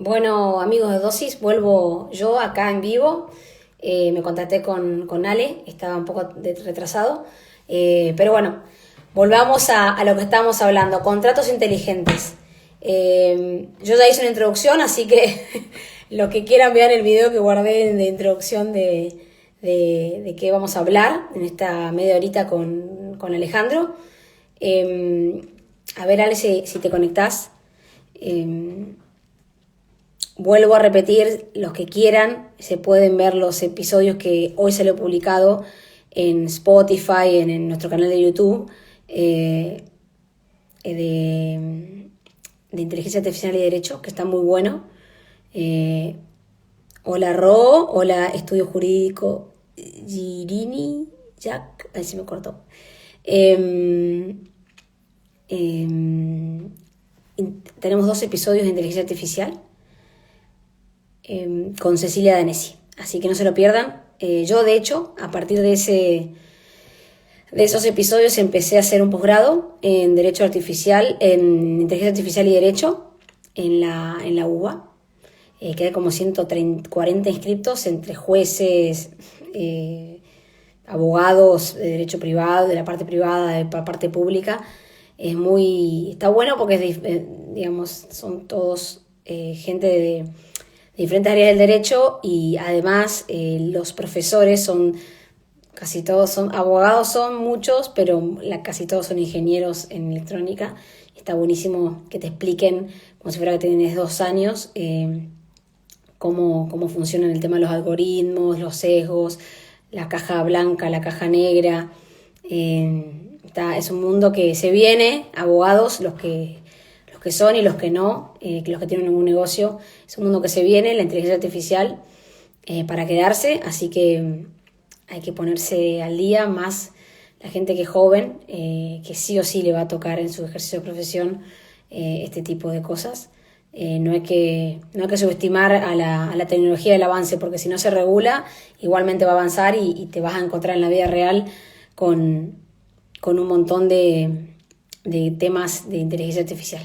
Bueno, amigos de Dosis, vuelvo yo acá en vivo. Me contacté con Ale, estaba un poco retrasado. Pero bueno, volvamos a lo que estábamos hablando, contratos inteligentes. Yo ya hice una introducción, así que los que quieran ver el video que guardé de introducción de qué vamos a hablar en esta media horita con Alejandro. A ver, Ale, si te conectás. Eh, Vuelvo a repetir, los que quieran, se pueden ver los episodios que hoy se lo he publicado en Spotify, en nuestro canal de YouTube, de Inteligencia Artificial y Derecho, que está muy bueno. Eh, hola Ro, hola Estudio Jurídico Girini, Jack, ahí se me cortó. Eh, eh, Tenemos 2 episodios de Inteligencia Artificial con Cecilia Danesi. Así que no se lo pierdan. Yo, de hecho, a partir de esos episodios empecé a hacer un posgrado en Derecho Artificial, en Inteligencia Artificial y Derecho, en la UBA. Quedé como 140 inscriptos entre jueces, abogados de derecho privado, de la parte privada, de la parte pública. Está bueno porque digamos, son todos gente de diferentes áreas del derecho y además los profesores casi todos son abogados, son muchos, pero casi todos son ingenieros en electrónica. Está buenísimo que te expliquen, como si fuera que tienes 2 años, cómo funciona el tema de los algoritmos, los sesgos, la caja blanca, la caja negra. Es un mundo que se viene, abogados, los que son y los que no, los que tienen un negocio, es un mundo que se viene, la inteligencia artificial, para quedarse, así que hay que ponerse al día, más la gente que es joven, que sí o sí le va a tocar en su ejercicio de profesión este tipo de cosas. No hay que subestimar a la tecnología del avance, porque si no se regula, igualmente va a avanzar y te vas a encontrar en la vida real con un montón de temas de inteligencia artificial.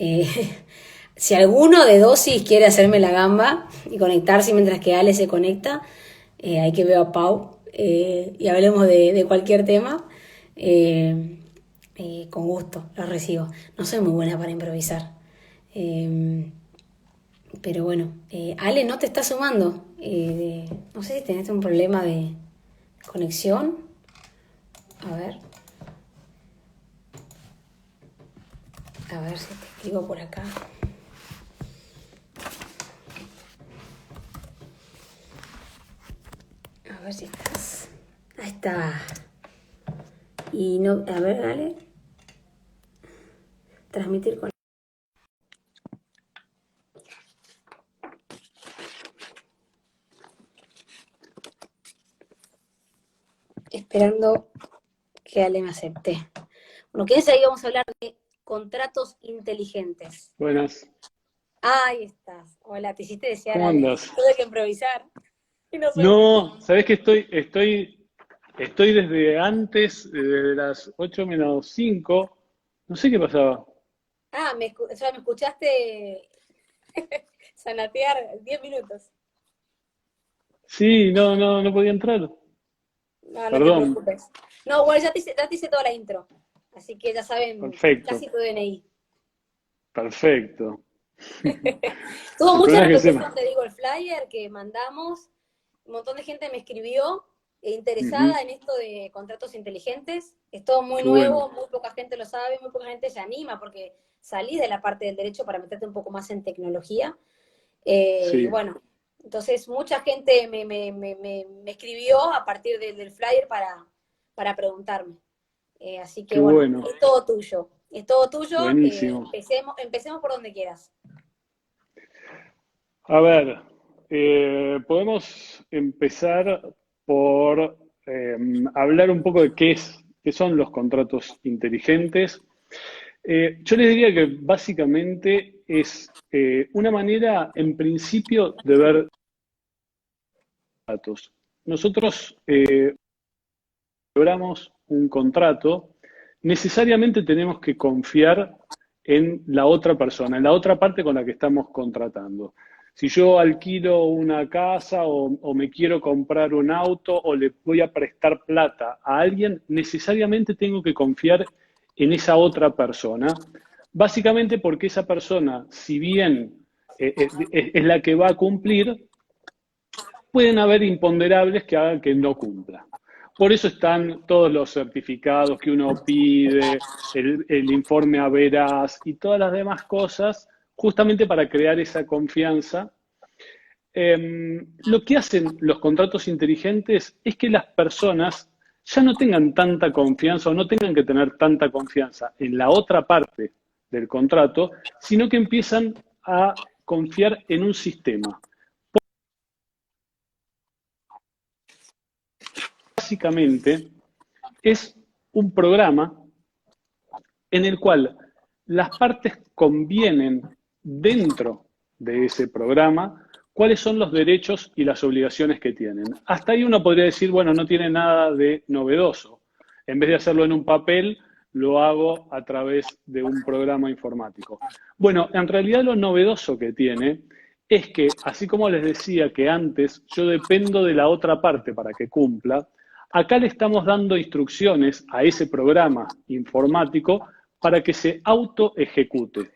Eh, si alguno de Dosis quiere hacerme la gamba y conectarse mientras que Ale se conecta, hay que ver a Pau y hablemos de cualquier tema. Con gusto, lo recibo. No soy muy buena para improvisar. Pero bueno, Ale, no te está sumando. No sé si tenés un problema de conexión. A ver si te escribo por acá. A ver si estás. Ahí está. Y no, a ver, dale. Transmitir con. Esperando que Ale me acepte. Bueno, quédense ahí, vamos a hablar de contratos inteligentes. Buenas, Ahí estás. Hola, te hiciste desear, ¿cómo Ale. andas? Tuve que improvisar. Y no soy muy No, buena. sabés que estoy desde antes, desde las 8 menos 5. No sé qué pasaba. Ah, o sea, me escuchaste sanatear 10 minutos. Sí, no podía entrar. No, no te Perdón. preocupes. No, bueno, ya te hice toda la intro. Así que ya saben Perfecto, casi tu DNI. perfecto. Tuvo El mucha problema es que repercusión, te digo, el flyer que mandamos. Un montón de gente me escribió interesada Ujú, en esto de contratos inteligentes. Es todo muy qué bueno. nuevo, muy poca gente lo sabe, muy poca gente se anima porque salís de la parte del derecho para meterte un poco más en tecnología. Y Sí, bueno, entonces mucha gente me escribió a partir del flyer para preguntarme. Así que qué bueno, bueno. es todo tuyo. Es todo tuyo. Buenísimo. Empecemos por donde quieras. A ver, podemos empezar por hablar un poco de qué son los contratos inteligentes. Yo les diría que básicamente es una manera, en principio, de ver datos. Nosotros logramos un contrato, necesariamente tenemos que confiar en la otra persona, en la otra parte con la que estamos contratando. Si yo alquilo una casa o me quiero comprar un auto o le voy a prestar plata a alguien, necesariamente tengo que confiar en esa otra persona, básicamente porque esa persona, si bien es la que va a cumplir, pueden haber imponderables que hagan que no cumpla. Por eso están todos los certificados que uno pide, el informe a veraz y todas las demás cosas, justamente para crear esa confianza. Lo que hacen los contratos inteligentes es que las personas ya no tengan tanta confianza o no tengan que tener tanta confianza en la otra parte del contrato, sino que empiezan a confiar en un sistema. Básicamente es un programa en el cual las partes convienen dentro de ese programa cuáles son los derechos y las obligaciones que tienen. Hasta ahí uno podría decir, bueno, no tiene nada de novedoso. En vez de hacerlo en un papel, lo hago a través de un programa informático. Bueno, en realidad lo novedoso que tiene es que, así como les decía que antes yo dependo de la otra parte para que cumpla, acá le estamos dando instrucciones a ese programa informático para que se auto-ejecute.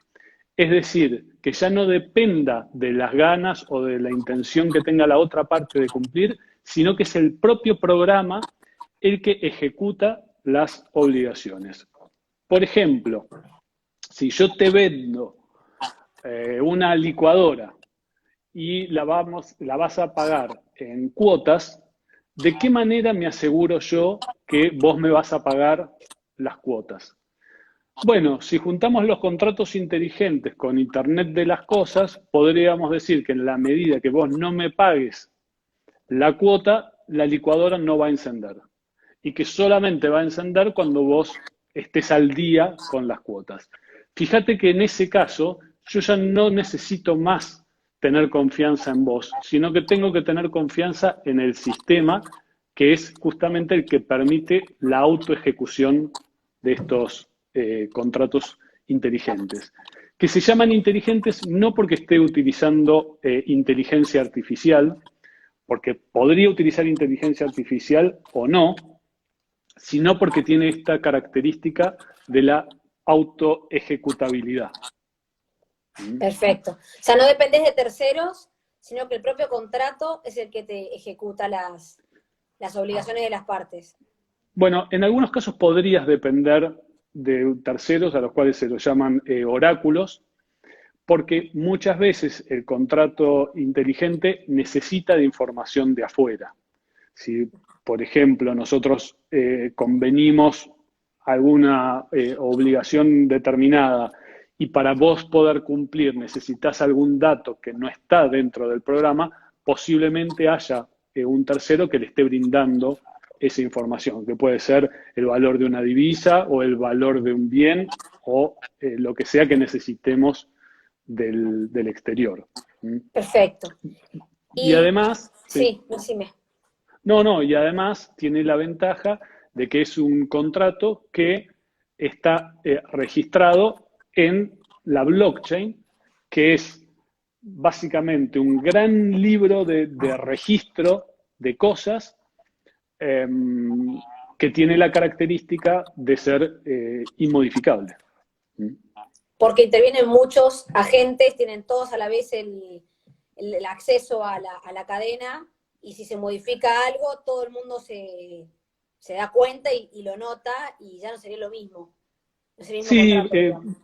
Es decir, que ya no dependa de las ganas o de la intención que tenga la otra parte de cumplir, sino que es el propio programa el que ejecuta las obligaciones. Por ejemplo, si yo te vendo una licuadora y la vas a pagar en cuotas, ¿de qué manera me aseguro yo que vos me vas a pagar las cuotas? Bueno, si juntamos los contratos inteligentes con Internet de las cosas, podríamos decir que en la medida que vos no me pagues la cuota, la licuadora no va a encender. Y que solamente va a encender cuando vos estés al día con las cuotas. Fíjate que en ese caso yo ya no necesito más tener confianza en vos, sino que tengo que tener confianza en el sistema, que es justamente el que permite la autoejecución de estos contratos inteligentes. Que se llaman inteligentes no porque esté utilizando inteligencia artificial, porque podría utilizar inteligencia artificial o no, sino porque tiene esta característica de la autoejecutabilidad. Perfecto. O sea, no dependes de terceros, sino que el propio contrato es el que te ejecuta las obligaciones de las partes. Bueno, en algunos casos podrías depender de terceros a los cuales se los llaman oráculos, porque muchas veces el contrato inteligente necesita de información de afuera. Si, por ejemplo, nosotros convenimos alguna obligación determinada y para vos poder cumplir necesitas algún dato que no está dentro del programa, posiblemente haya un tercero que le esté brindando esa información, que puede ser el valor de una divisa o el valor de un bien o lo que sea que necesitemos del exterior. Perfecto. Y además... Sí, decime. No, y además tiene la ventaja de que es un contrato que está registrado en la blockchain, que es básicamente un gran libro de registro de cosas que tiene la característica de ser inmodificable. Porque intervienen muchos agentes, tienen todos a la vez el acceso a la cadena, y si se modifica algo, todo el mundo se da cuenta y lo nota, y ya no sería lo mismo. No sería el mismo contrato,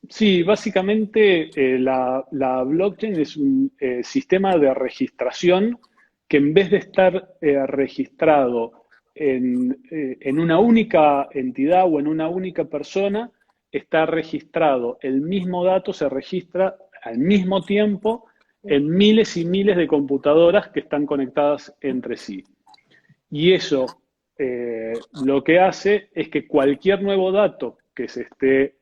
sí, básicamente la blockchain es un sistema de registración que en vez de estar registrado en una única entidad o en una única persona, está registrado, el mismo dato se registra al mismo tiempo en miles y miles de computadoras que están conectadas entre sí. Y eso lo que hace es que cualquier nuevo dato que se esté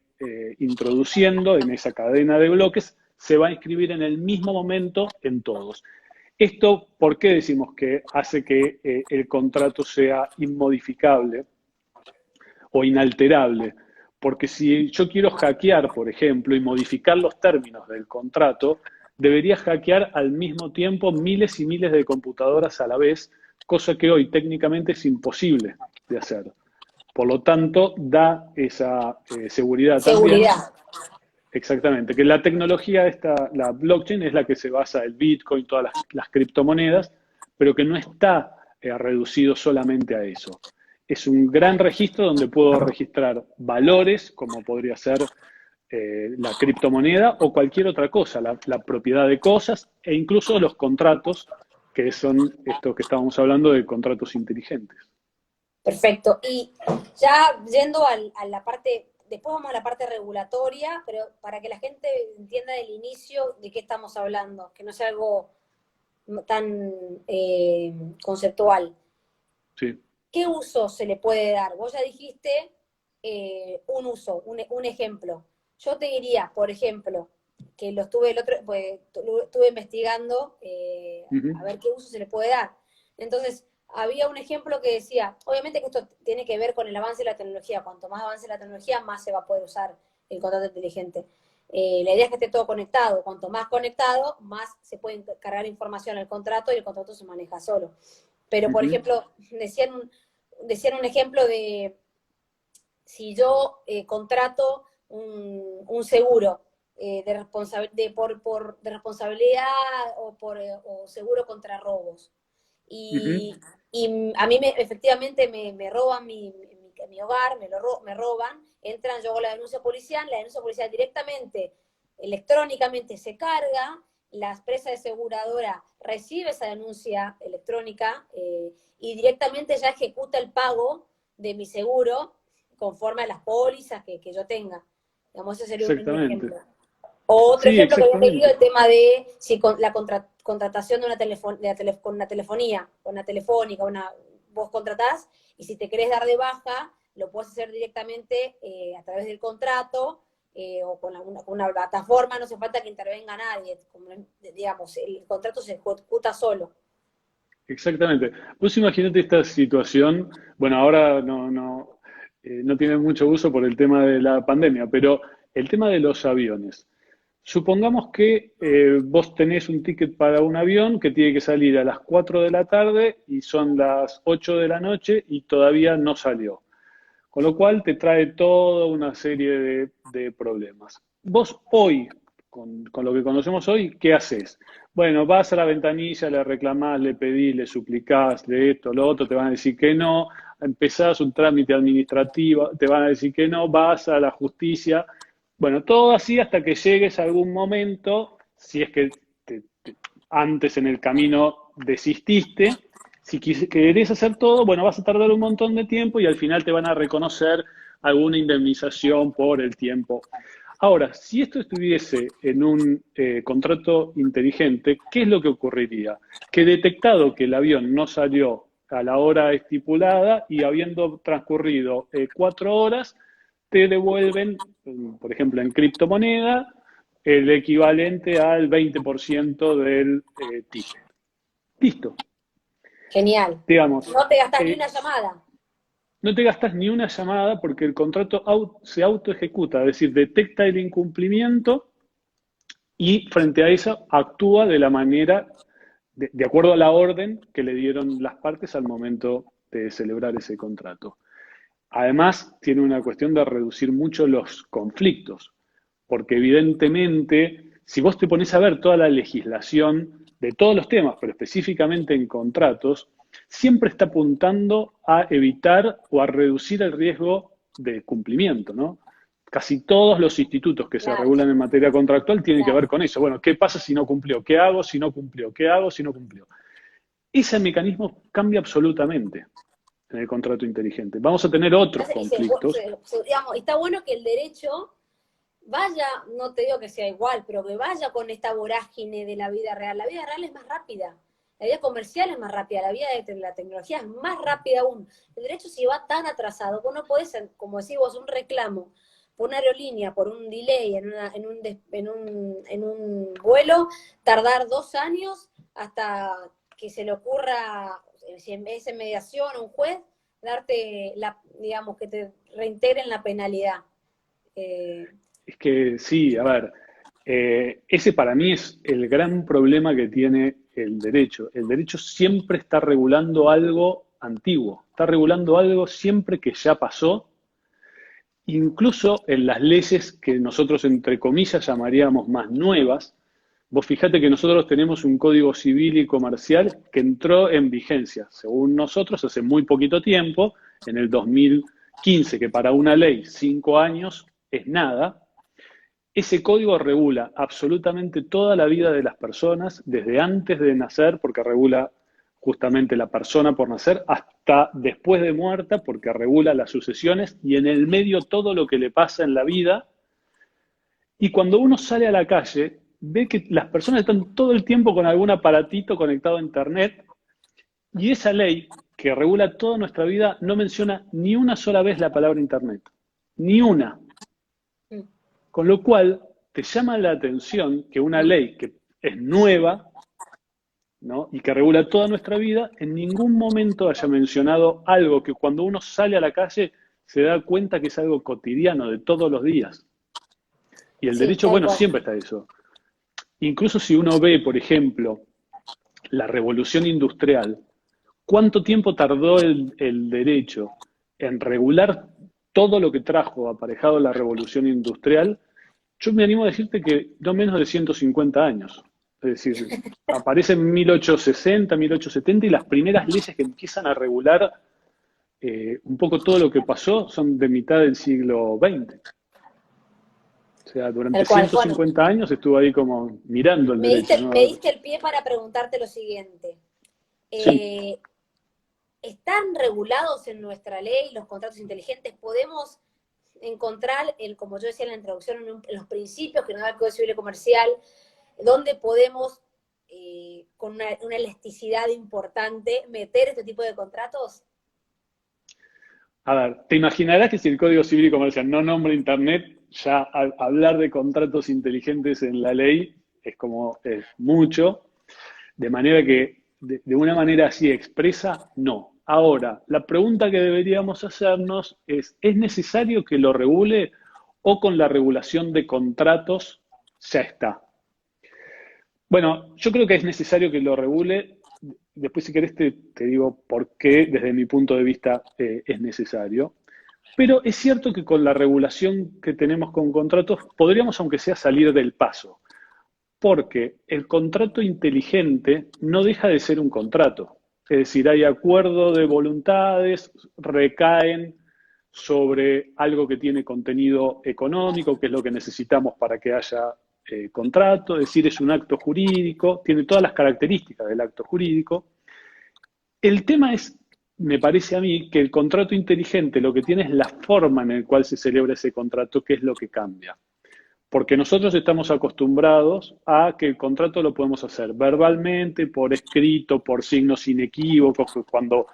introduciendo en esa cadena de bloques se va a inscribir en el mismo momento en todos. Esto, ¿por qué decimos que hace que el contrato sea inmodificable o inalterable? porque si yo quiero hackear, por ejemplo, y modificar los términos del contrato, debería hackear al mismo tiempo miles y miles de computadoras a la vez, cosa que hoy técnicamente es imposible de hacer. Por lo tanto, da esa seguridad también. Seguridad. Exactamente, que la tecnología esta, la blockchain, es la que se basa el Bitcoin, todas las criptomonedas, pero que no está reducido solamente a eso. Es un gran registro donde puedo registrar valores, como podría ser la criptomoneda o cualquier otra cosa, la propiedad de cosas e incluso los contratos, que son estos que estábamos hablando de contratos inteligentes. Perfecto. Y ya yendo a la parte, después vamos a la parte regulatoria, pero para que la gente entienda del inicio de qué estamos hablando, que no sea algo tan conceptual. Sí. ¿Qué uso se le puede dar? Vos ya dijiste un uso, un ejemplo. Yo te diría, por ejemplo, que lo estuve el otro, pues, estuve investigando Ujú. a ver qué uso se le puede dar. Entonces, había un ejemplo que decía, obviamente que esto tiene que ver con el avance de la tecnología. Cuanto más avance la tecnología, más se va a poder usar el contrato inteligente. La idea es que esté todo conectado. Cuanto más conectado, más se puede cargar información al contrato y el contrato se maneja solo. Pero, por Ujú. ejemplo, decían un ejemplo de si yo contrato un seguro de responsabilidad o seguro contra robos. Ujú. Y a mí efectivamente me roban mi hogar, me roban, entran, yo hago la denuncia policial directamente, electrónicamente se carga, la empresa de aseguradora recibe esa denuncia electrónica y directamente ya ejecuta el pago de mi seguro conforme a las pólizas que yo tenga. Digamos, ese sería un Exactamente. ejemplo. O otro Sí, ejemplo que había tenido, exactamente. el tema de si con la contratación de con una telefonía, con una telefónica, vos contratás y si te querés dar de baja, lo puedes hacer directamente a través del contrato o con una plataforma, no hace falta que intervenga nadie, como, digamos, el contrato se ejecuta solo. Exactamente. Vos imaginate esta situación, bueno, ahora no tiene mucho uso por el tema de la pandemia, pero el tema de los aviones. Supongamos que vos tenés un ticket para un avión que tiene que salir a las 4 de la tarde y son las 8 de la noche y todavía no salió. Con lo cual te trae toda una serie de problemas. Vos hoy, con lo que conocemos hoy, ¿qué haces? Bueno, vas a la ventanilla, le reclamás, le pedís, le suplicás, de esto, lo otro, te van a decir que no, empezás un trámite administrativo, te van a decir que no, vas a la justicia. Bueno, todo así hasta que llegues a algún momento, si es que antes en el camino desististe, si querés hacer todo, bueno, vas a tardar un montón de tiempo y al final te van a reconocer alguna indemnización por el tiempo. Ahora, si esto estuviese en un contrato inteligente, ¿qué es lo que ocurriría? Que detectado que el avión no salió a la hora estipulada y habiendo transcurrido 4 horas, te devuelven, por ejemplo, en criptomoneda, el equivalente al 20% del ticket. Listo. Genial. Digamos, No te gastás ni una llamada. no te gastas ni una llamada porque el contrato se autoejecuta, es decir, detecta el incumplimiento y frente a eso actúa de la manera, de acuerdo a la orden que le dieron las partes al momento de celebrar ese contrato. Además, tiene una cuestión de reducir mucho los conflictos, porque evidentemente, si vos te pones a ver toda la legislación de todos los temas, pero específicamente en contratos, siempre está apuntando a evitar o a reducir el riesgo de cumplimiento, ¿no? Casi todos los institutos que se Claro, regulan en materia contractual tienen que ver claro. con eso. Bueno, ¿qué pasa si no cumplió? ¿Qué hago si no cumplió? ¿Qué hago si no cumplió? Ese mecanismo cambia absolutamente en el contrato inteligente. Vamos a tener otros conflictos. Digamos, está bueno que el derecho vaya, no te digo que sea igual, pero que vaya con esta vorágine de la vida real. La vida real es más rápida, la vida comercial es más rápida, la vida de la tecnología es más rápida aún. El derecho si va tan atrasado, vos no podés, como decís vos, un reclamo por una aerolínea, por un delay en un vuelo, tardar 2 años hasta que se le ocurra, si en vez de mediación, un juez, darte, digamos, que te reintegren la penalidad. Es que sí, a ver, ese para mí es el gran problema que tiene el derecho. El derecho siempre está regulando algo antiguo, está regulando algo siempre que ya pasó, incluso en las leyes que nosotros entre comillas llamaríamos más nuevas. Vos fijate que nosotros tenemos un código civil y comercial que entró en vigencia, según nosotros, hace muy poquito tiempo, en el 2015, que para una ley 5 años es nada. Ese código regula absolutamente toda la vida de las personas, desde antes de nacer, porque regula justamente la persona por nacer, hasta después de muerta, porque regula las sucesiones, y en el medio todo lo que le pasa en la vida. Y cuando uno sale a la calle, ve que las personas están todo el tiempo con algún aparatito conectado a Internet, y esa ley que regula toda nuestra vida no menciona ni una sola vez la palabra Internet. Ni una. Con lo cual, te llama la atención que una ley que es nueva, ¿no?, y que regula toda nuestra vida, en ningún momento haya mencionado algo que cuando uno sale a la calle se da cuenta que es algo cotidiano, de todos los días. Y el Sí, derecho, tal bueno, cual. siempre está eso. Incluso si uno ve, por ejemplo, la revolución industrial, ¿cuánto tiempo tardó el derecho en regular todo lo que trajo aparejado la revolución industrial? Yo me animo a decirte que no menos de 150 años. Es decir, aparece en 1860, 1870 y las primeras leyes que empiezan a regular un poco todo lo que pasó son de mitad del siglo XX. O sea, durante Tal cual. Bueno, 150 años estuvo ahí como mirando el derecho, me ¿no? diste el pie para preguntarte lo siguiente. Sí, Eh, ¿Están regulados en nuestra ley los contratos inteligentes? ¿Podemos encontrar, como yo decía en la introducción, en los principios que nos da el Código Civil y Comercial, donde podemos, con una elasticidad importante, meter este tipo de contratos? a ver, te imaginarás que si el Código Civil y Comercial no nombra Internet, ya hablar de contratos inteligentes en la ley es como es mucho, de manera que de una manera así expresa, no. Ahora, la pregunta que deberíamos hacernos ¿es necesario que lo regule o con la regulación de contratos ya está? Bueno, yo creo que es necesario que lo regule. Después, si querés, te digo por qué, desde mi punto de vista, es necesario. Pero es cierto que con la regulación que tenemos con contratos, podríamos, aunque sea, salir del paso. Porque el contrato inteligente no deja de ser un contrato. Es decir, hay acuerdo de voluntades, recaen sobre algo que tiene contenido económico, que es lo que necesitamos para que haya contrato, es decir, es un acto jurídico, tiene todas las características del acto jurídico. El tema es, me parece a mí, que el contrato inteligente lo que tiene es la forma en la cual se celebra ese contrato, que es lo que cambia. Porque nosotros estamos acostumbrados a que el contrato lo podemos hacer verbalmente, por escrito, por signos inequívocos, cuando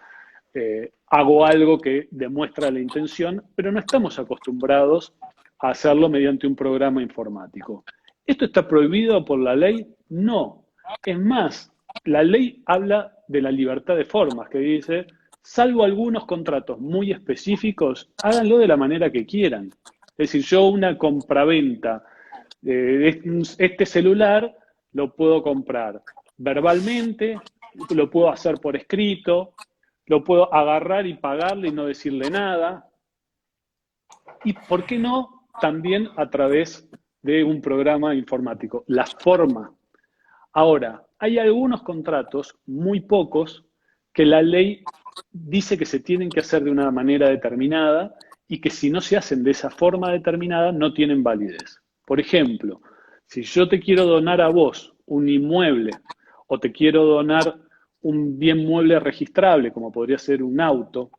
hago algo que demuestra la intención, pero no estamos acostumbrados a hacerlo mediante un programa informático. ¿Esto está prohibido por la ley? No. Es más, la ley habla de la libertad de formas, que dice, salvo algunos contratos muy específicos, háganlo de la manera que quieran. Es decir, yo una compraventa de este celular lo puedo comprar verbalmente, lo puedo hacer por escrito, lo puedo agarrar y pagarle y no decirle nada. Y por qué no también a través de un programa informático. La forma. Ahora, hay algunos contratos, muy pocos, que la ley dice que se tienen que hacer de una manera determinada y que si no se hacen de esa forma determinada no tienen validez. Por ejemplo, si yo te quiero donar a vos un inmueble o te quiero donar un bien mueble registrable, como podría ser un auto,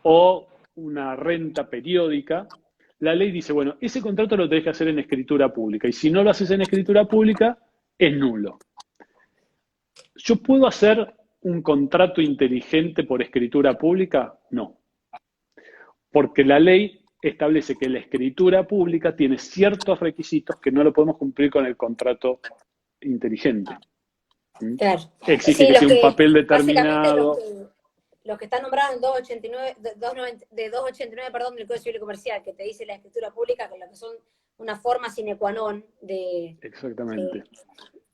o una renta periódica, la ley dice, bueno, ese contrato lo tenés que hacer en escritura pública y si no lo haces en escritura pública, es nulo. ¿Yo puedo hacer un contrato inteligente por escritura pública? No, porque la ley establece que la escritura pública tiene ciertos requisitos que no lo podemos cumplir con el contrato inteligente. ¿Mm? Claro. Exige Sí, que sea un papel básicamente determinado. los que están nombrados en 289, de 289, perdón, del Código Civil y Comercial, que te dice la escritura pública, que lo que son una forma sine qua non de Exactamente,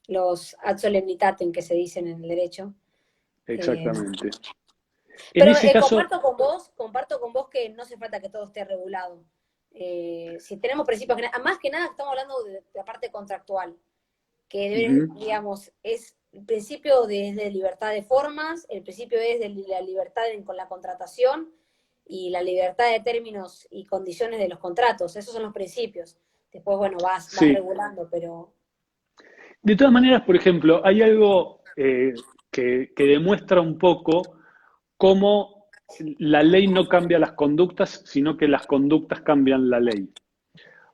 los ad solemnitatem que se dicen en el derecho. exactamente. En Pero ese caso, comparto con vos que no hace falta que todo esté regulado. Si tenemos principios, más que nada estamos hablando de la parte contractual, que deben, digamos, es el principio de libertad de formas, el principio es de la libertad con la contratación y la libertad de términos y condiciones de los contratos. Esos son los principios. Después, bueno, vas sí. regulando, pero... De todas maneras, por ejemplo, hay algo que demuestra un poco cómo la ley no cambia las conductas, sino que las conductas cambian la ley.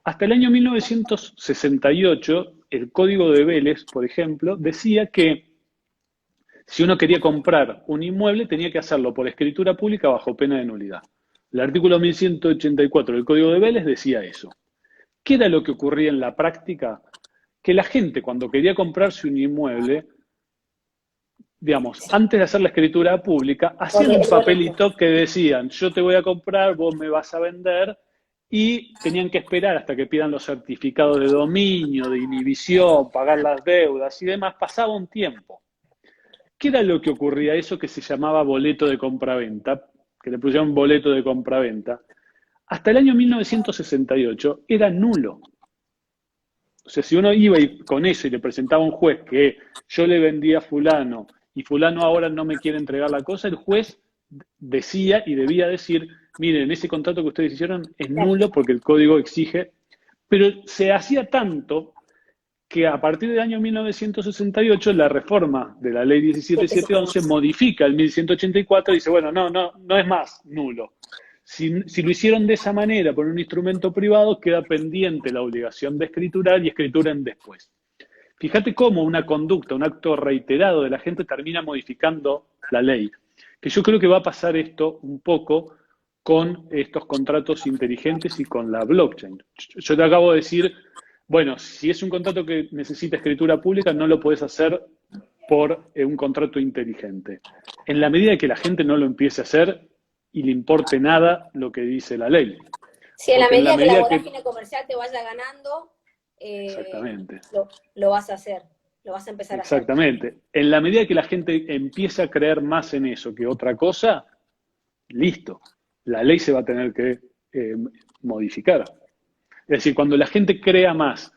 Hasta el año 1968, el Código de Vélez, por ejemplo, decía que si uno quería comprar un inmueble tenía que hacerlo por escritura pública bajo pena de nulidad. El artículo 1184 del Código de Vélez decía eso. ¿Qué era lo que ocurría en la práctica? Que la gente cuando quería comprarse un inmueble, digamos, antes de hacer la escritura pública, hacían un papelito que decían, yo te voy a comprar, vos me vas a vender, y tenían que esperar hasta que pidan los certificados de dominio, de inhibición, pagar las deudas y demás. Pasaba un tiempo. ¿Qué era lo que ocurría? Eso que se llamaba boleto de compraventa, que le pusieron boleto de compraventa. Hasta el año 1968 era nulo. O sea, si uno iba con eso y le presentaba a un juez que yo le vendía a fulano y fulano ahora no me quiere entregar la cosa, el juez decía y debía decir, miren, ese contrato que ustedes hicieron es nulo porque el código exige, pero se hacía tanto que a partir del año 1968 la reforma de la ley 17711 modifica el 1184 y dice, bueno, no es más nulo. Si lo hicieron de esa manera por un instrumento privado, queda pendiente la obligación de escriturar y escrituran después. Fíjate cómo una conducta, un acto reiterado de la gente termina modificando la ley. Que yo creo que va a pasar esto un poco con estos contratos inteligentes y con la blockchain. Yo te acabo de decir, bueno, si es un contrato que necesita escritura pública, no lo puedes hacer por un contrato inteligente. En la medida que la gente no lo empiece a hacer y le importe nada lo que dice la ley. Sí, en la medida que la vorágine comercial te vaya ganando, exactamente. Lo vas a hacer, lo vas a empezar a hacer. Exactamente. En la medida que la gente empieza a creer más en eso que otra cosa, listo, la ley se va a tener que modificar. Es decir, cuando la gente crea más,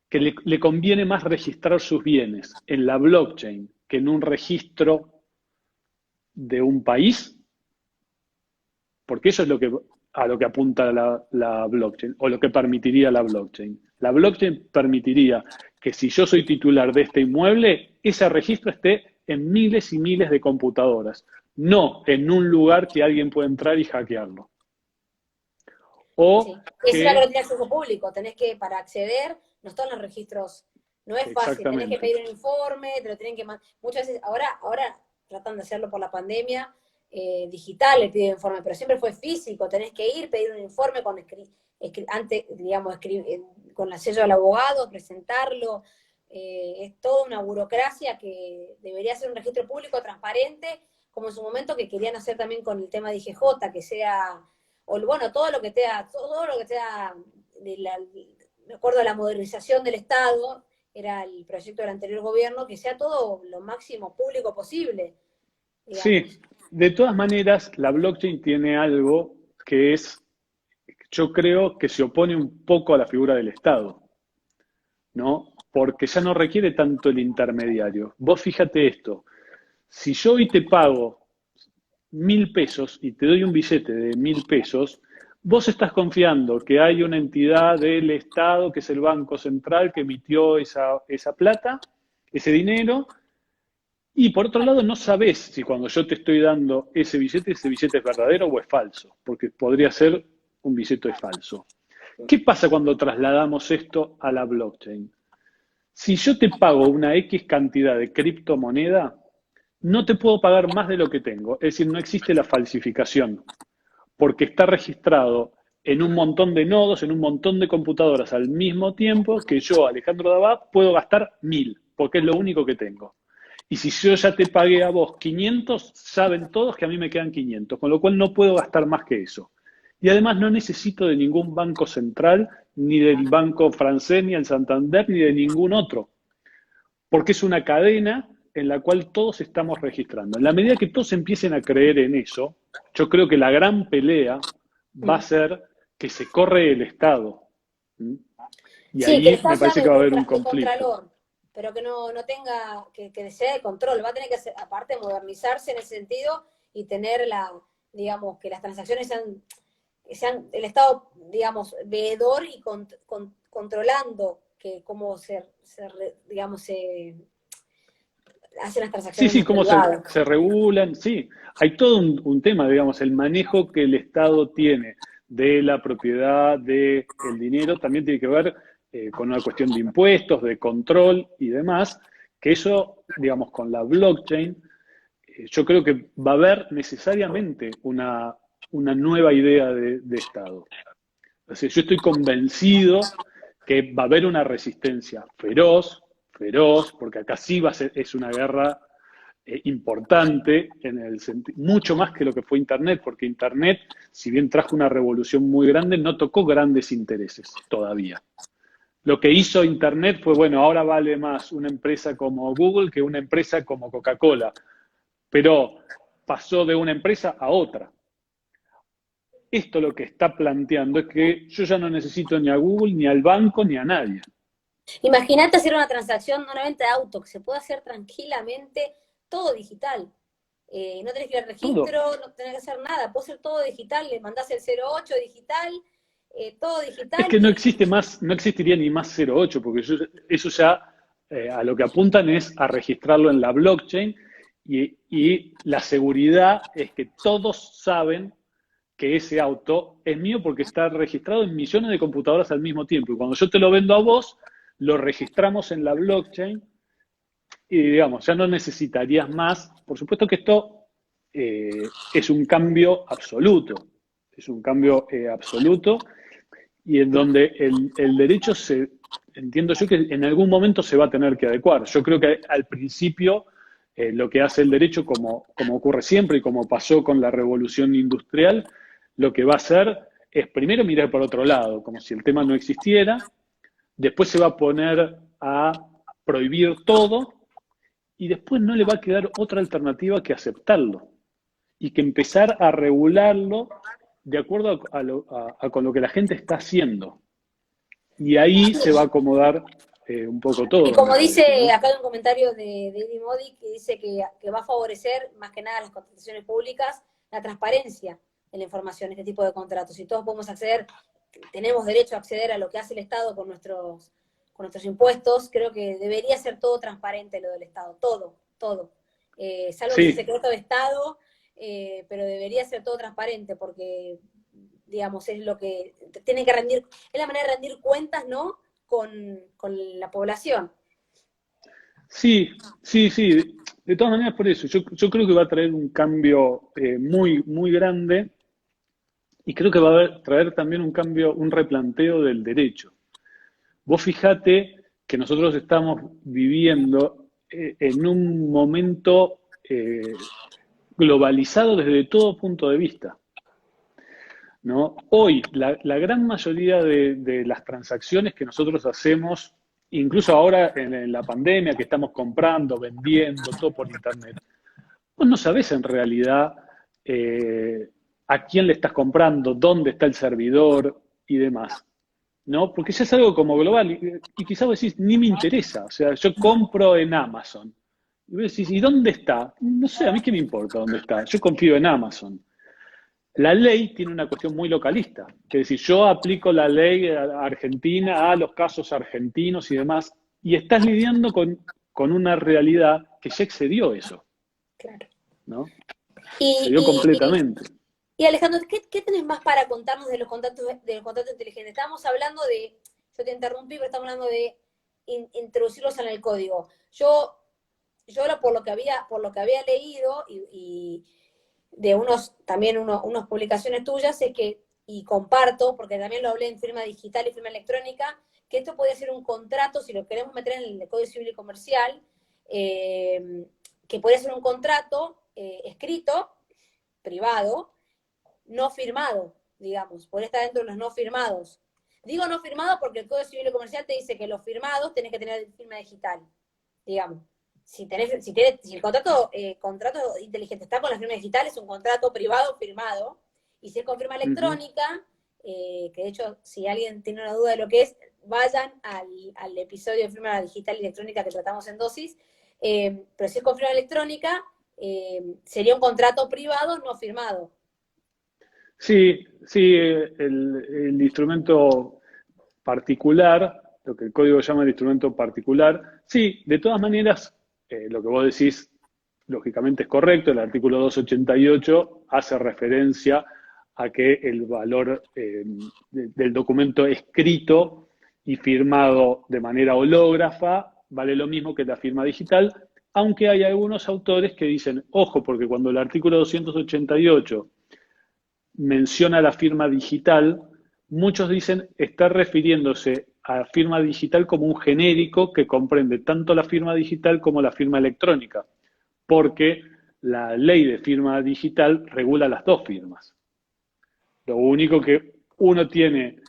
que le conviene más registrar sus bienes en la blockchain que en un registro de un país, porque eso es a lo que apunta la blockchain, o lo que permitiría la blockchain. La blockchain permitiría que si yo soy titular de este inmueble, ese registro esté en miles y miles de computadoras, no en un lugar que alguien pueda entrar y hackearlo. O sí. Es una que no tiene acceso público, tenés que, para acceder, no están los registros, no es fácil, tenés que pedir un informe, te lo tienen que mandar. Muchas veces, ahora tratan de hacerlo por la pandemia, digital el pedido de informe, pero siempre fue físico, tenés que ir, pedir un informe con con la sello del abogado, presentarlo, es toda una burocracia que debería ser un registro público transparente, como en su momento que querían hacer también con el tema de IGJ, que sea, o bueno, todo lo que sea de acuerdo a la modernización del Estado, era el proyecto del anterior gobierno, que sea todo lo máximo público posible. Digamos. Sí, de todas maneras, la blockchain tiene algo que es, yo creo que se opone un poco a la figura del Estado, ¿no? Porque ya no requiere tanto el intermediario. Vos fíjate esto, si yo hoy te pago 1.000 pesos y te doy un billete de 1.000 pesos, vos estás confiando que hay una entidad del Estado, que es el Banco Central, que emitió esa plata, ese dinero. Y por otro lado, no sabés si cuando yo te estoy dando ese billete es verdadero o es falso, porque podría ser un billete falso. ¿Qué pasa cuando trasladamos esto a la blockchain? Si yo te pago una X cantidad de criptomoneda, no te puedo pagar más de lo que tengo. Es decir, no existe la falsificación, porque está registrado en un montón de nodos, en un montón de computadoras al mismo tiempo que yo, Alejandro Dabá, puedo gastar 1.000, porque es lo único que tengo. Y si yo ya te pagué a vos 500, saben todos que a mí me quedan 500, con lo cual no puedo gastar más que eso. Y además no necesito de ningún banco central, ni del banco francés, ni el Santander, ni de ningún otro, porque es una cadena en la cual todos estamos registrando. En la medida que todos empiecen a creer en eso, yo creo que la gran pelea va a ser que se corre el Estado. ¿Mm? Y Sí, que el ahí Estado me sea parece que va a haber un de conflicto. contralor, pero que no tenga, que sea de control. Va a tener que, aparte, modernizarse en ese sentido y tener digamos, que las transacciones sean el Estado, digamos, veedor y controlando que cómo digamos, se hacen las Sí, transacciones sí, los cómo se, privados. se regulan, sí. Hay todo un tema, digamos, el manejo que el Estado tiene de la propiedad, del dinero, también tiene que ver con una cuestión de impuestos, de control y demás, que eso, digamos, con la blockchain, yo creo que va a haber necesariamente una nueva idea de Estado. O sea, yo estoy convencido que va a haber una resistencia feroz, feroz, porque acá sí va a ser, es una guerra importante, en el mucho más que lo que fue Internet, porque Internet, si bien trajo una revolución muy grande, no tocó grandes intereses todavía. Lo que hizo Internet fue, bueno, ahora vale más una empresa como Google que una empresa como Coca-Cola, pero pasó de una empresa a otra. Esto lo que está planteando es que yo ya no necesito ni a Google, ni al banco, ni a nadie. Imagínate hacer una transacción, una venta de auto, que se puede hacer tranquilamente todo digital. No tenés que ir al Todo. registro, no tenés que hacer nada, puede ser todo digital, le mandás el 08 digital, todo Es digital que no y existe más, no existiría ni más 08, porque eso ya a lo que apuntan es a registrarlo en la blockchain y la seguridad es que todos saben que ese auto es mío porque está registrado en millones de computadoras al mismo tiempo. Y cuando yo te lo vendo a vos, lo registramos en la blockchain y digamos, ya no necesitarías más. Por supuesto que esto es un cambio absoluto, es un cambio absoluto y en donde el derecho entiendo yo que en algún momento se va a tener que adecuar. Yo creo que al principio lo que hace el derecho, como ocurre siempre y como pasó con la revolución industrial, lo que va a hacer es primero mirar por otro lado, como si el tema no existiera, después se va a poner a prohibir todo y después no le va a quedar otra alternativa que aceptarlo y que empezar a regularlo de acuerdo con lo que la gente está haciendo. Y ahí se va a acomodar un poco Y todo, me como parece, dice ¿no? acá hay un comentario de Eddie Modi que dice que va a favorecer más que nada las contrataciones públicas, la transparencia en la información, este tipo de contratos. Y todos podemos acceder, tenemos derecho a acceder a lo que hace el Estado con nuestros impuestos, creo que debería ser todo transparente lo del Estado, todo, todo. Salvo que sea Sí, secreto de Estado, pero debería ser todo transparente porque, digamos, es lo que tiene que rendir, es la manera de rendir cuentas, ¿no? Con la población. sí, sí, sí. De todas maneras, por eso, yo creo que va a traer un cambio muy, muy grande y creo que va a traer también un cambio, un replanteo del derecho. Vos fijate que nosotros estamos viviendo en un momento globalizado desde todo punto de vista. ¿No? Hoy, la gran mayoría de las transacciones que nosotros hacemos, incluso ahora en la pandemia que estamos comprando, vendiendo, todo por Internet, vos no sabés en realidad a quién le estás comprando, dónde está el servidor y demás. ¿No? Porque ya es algo como global y quizás vos decís, ni me interesa. O sea, yo compro en Amazon. Y vos decís, ¿y dónde está? No sé, a mí qué me importa dónde está. Yo confío en Amazon. La ley tiene una cuestión muy localista, que es decir, yo aplico la ley argentina a los casos argentinos y demás, y estás lidiando con una realidad que ya excedió eso, Claro. ¿no? Y, Excedió y, completamente. y Alejandro, ¿qué tenés más para contarnos de los contratos inteligentes? Estábamos hablando de, yo te interrumpí, pero estamos hablando de introducirlos en el código. Yo por lo que había leído y de también unas publicaciones tuyas, es que, y comparto, porque también lo hablé en firma digital y firma electrónica, que esto podría ser un contrato, si lo queremos meter en el Código Civil y Comercial, que puede ser un contrato escrito, privado, no firmado, digamos, puede estar dentro de los no firmados. Digo no firmado porque el Código Civil y Comercial te dice que los firmados tenés que tener firma digital, digamos. Si el contrato inteligente está con la firma digital, es un contrato privado firmado, y si es con firma electrónica, que de hecho, si alguien tiene una duda de lo que es, vayan al episodio de firma digital y electrónica que tratamos en dosis, pero si es con firma electrónica, sería un contrato privado no firmado. Sí, sí, el instrumento particular, lo que el código llama el instrumento particular, sí, de todas maneras, lo que vos decís, lógicamente es correcto, el artículo 288 hace referencia a que el valor del documento escrito y firmado de manera hológrafa vale lo mismo que la firma digital, aunque hay algunos autores que dicen, ojo, porque cuando el artículo 288 menciona la firma digital, muchos dicen está refiriéndose a firma digital como un genérico que comprende tanto la firma digital como la firma electrónica, porque la ley de firma digital regula las dos firmas. Lo único que uno tiene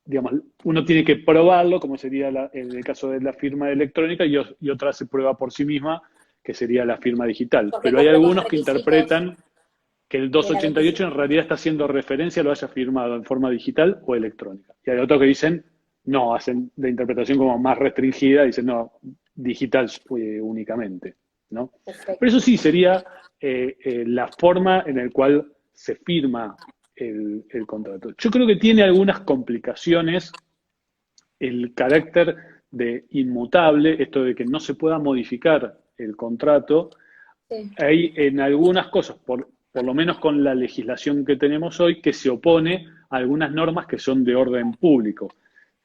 digamos, uno tiene que probarlo, como sería en el caso de la firma electrónica, y otra se prueba por sí misma, que sería la firma digital. Porque Pero hay cumple con los algunos que requisitos interpretan que el de la 288 en legislación. realidad está haciendo referencia, lo haya firmado en forma digital o electrónica. Y hay otros que dicen, no, hacen la interpretación como más restringida, dicen, no, digital únicamente, ¿no? Pero Perfecto. eso sí, sería la forma en la cual se firma el contrato. Yo creo que tiene algunas complicaciones el carácter de inmutable, esto de que no se pueda modificar el contrato. Sí. Hay en algunas cosas, por lo menos con la legislación que tenemos hoy, que se opone a algunas normas que son de orden público,